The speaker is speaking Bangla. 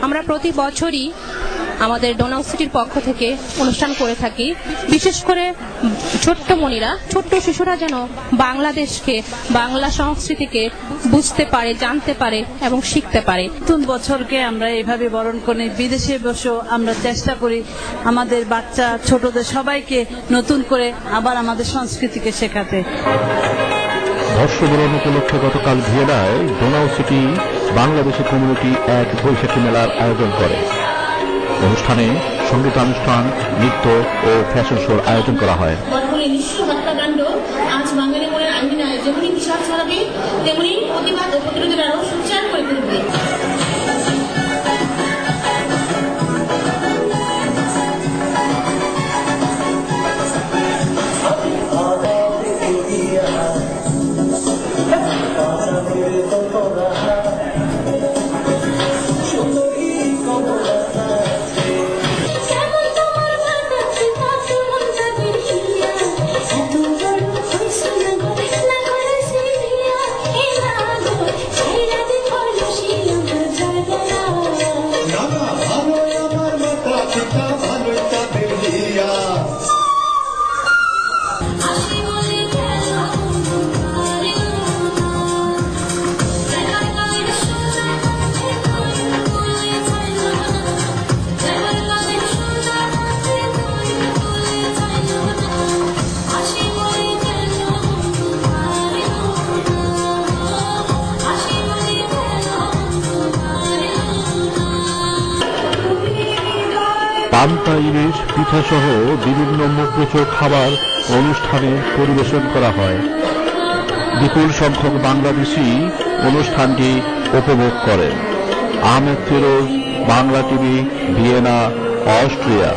আমরা প্রতি বছরই আমাদের ডোনাউ সিটির পক্ষ থেকে অনুষ্ঠান করে থাকি। বিশেষ করে ছোট্ট মনিরা, ছোট্ট শিশুরা যেন বাংলাদেশকে, বাংলা সংস্কৃতিকে বুঝতে পারে, জানতে পারে এবং শিখতে পারে। নতুন বছরকে আমরা এভাবে বরণ করে বিদেশে বসেও আমরা চেষ্টা করি আমাদের বাচ্চা ছোটদের সবাইকে নতুন করে আবার আমাদের সংস্কৃতিকে শেখাতে। বর্ষবরণ উপলক্ষে গতকাল ভিয়েনায় ডোনাউ সিটি বাংলাদেশি কমিউনিটি এক বৈশাখী মেলার আয়োজন করে। অনুষ্ঠানে সঙ্গীতানুষ্ঠান, নৃত্য ও ফ্যাশন শোর আয়োজন করা হয়। হত্যাকাণ্ড আজ বাঙালি মনের আঙ্গিনায় যেমনি বিষাদ ছড়াবে, তেমনি প্রতিবাদ ও প্রতিরোধের আরো সোচ্চার করে তুলবে। পান্তা ইলিশ, পিঠা সহ বিভিন্ন মুখরোচক খাবার অনুষ্ঠানে পরিবেশন করা হয়। বিপুল সংখ্যক বাংলাদেশি অনুষ্ঠানটি উপভোগ করেন। Ahmed Firoz, Bangla TV, Vienna, Austria.